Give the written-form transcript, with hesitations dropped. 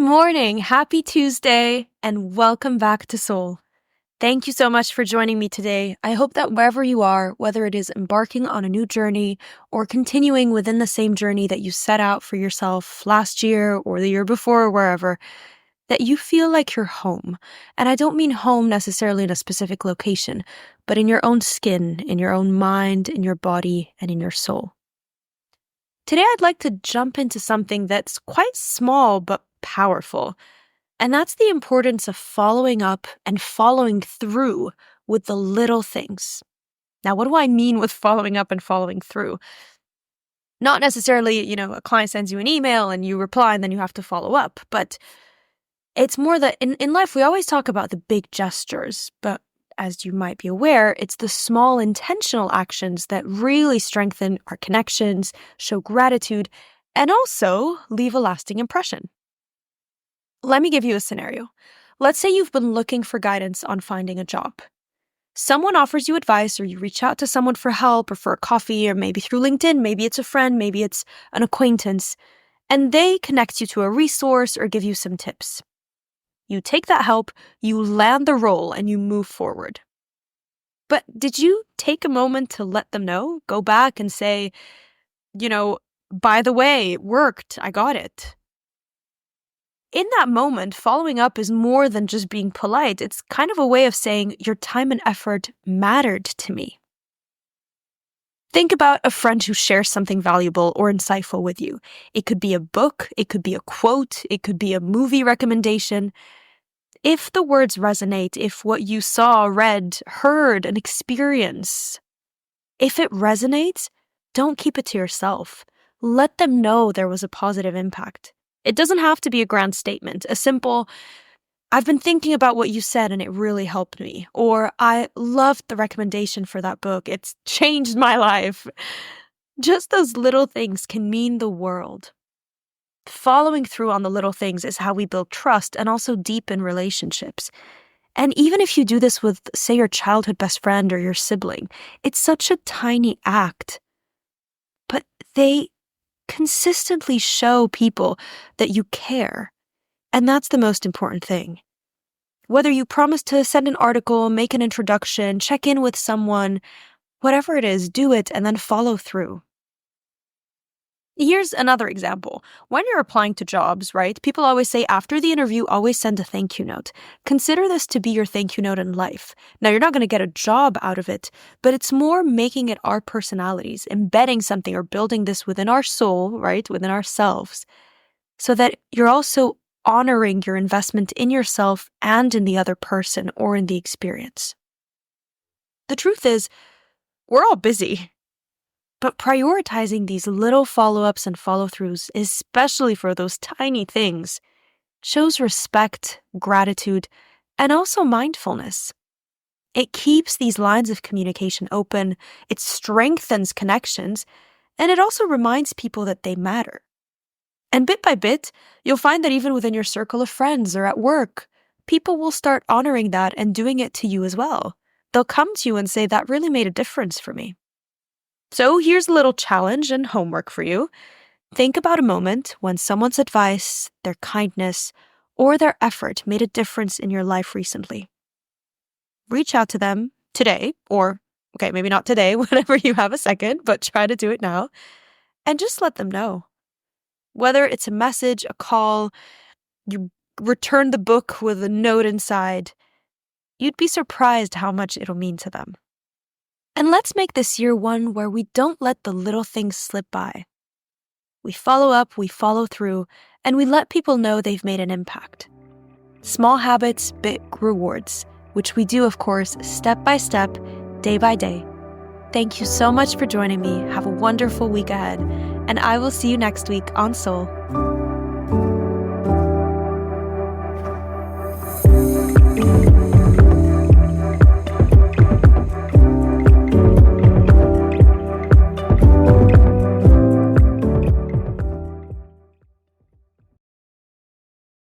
morning, happy Tuesday, and welcome back to Soul. Thank you so much for joining me today. I hope that wherever you are, whether it is embarking on a new journey or continuing within the same journey that you set out for yourself last year or the year before or wherever, that you feel like you're home. And I don't mean home necessarily in a specific location, but in your own skin, in your own mind, in your body, and in your soul. Today, I'd like to jump into something that's quite small but powerful, and that's the importance of following up and following through with the little things. Now, what do I mean with following up and following through? Not necessarily, a client sends you an email and you reply and then you have to follow up, but it's more that in life, we always talk about the big gestures, but as you might be aware, it's the small intentional actions that really strengthen our connections, show gratitude, and also leave a lasting impression. Let me give you a scenario. Let's say you've been looking for guidance on finding a job. Someone offers you advice, or you reach out to someone for help or for a coffee, or maybe through LinkedIn, maybe it's a friend, maybe it's an acquaintance, and they connect you to a resource or give you some tips. You take that help, you land the role, and you move forward. But did you take a moment to let them know? Go back and say, by the way, it worked, I got it. In that moment, following up is more than just being polite. It's kind of a way of saying your time and effort mattered to me. Think about a friend who shares something valuable or insightful with you. It could be a book, it could be a quote, it could be a movie recommendation. If the words resonate, if what you saw, read, heard, and experienced, if it resonates, don't keep it to yourself. Let them know there was a positive impact. It doesn't have to be a grand statement. A simple, I've been thinking about what you said and it really helped me. Or I loved the recommendation for that book. It's changed my life. Just those little things can mean the world. Following through on the little things is how we build trust and also deepen relationships. And even if you do this with, say, your childhood best friend or your sibling, it's such a tiny act. But they consistently show people that you care. And that's the most important thing. Whether you promise to send an article, make an introduction, check in with someone, whatever it is, do it and then follow through. Here's another example. When you're applying to jobs, right, people always say after the interview, always send a thank you note. Consider this to be your thank you note in life. Now, you're not going to get a job out of it, but it's more making it our personalities, embedding something or building this within our soul, right, within ourselves, so that you're also honoring your investment in yourself and in the other person or in the experience. The truth is, we're all busy. But prioritizing these little follow-ups and follow-throughs, especially for those tiny things, shows respect, gratitude, and also mindfulness. It keeps these lines of communication open, it strengthens connections, and it also reminds people that they matter. And bit by bit, you'll find that even within your circle of friends or at work, people will start honoring that and doing it to you as well. They'll come to you and say, that really made a difference for me. So here's a little challenge and homework for you. Think about a moment when someone's advice, their kindness, or their effort made a difference in your life recently. Reach out to them today, or, okay, maybe not today, whenever you have a second, but try to do it now, and just let them know. Whether it's a message, a call, you return the book with a note inside, you'd be surprised how much it'll mean to them. And let's make this year one where we don't let the little things slip by. We follow up, we follow through, and we let people know they've made an impact. Small habits, big rewards, which we do, of course, step by step, day by day. Thank you so much for joining me. Have a wonderful week ahead, and I will see you next week on Soul.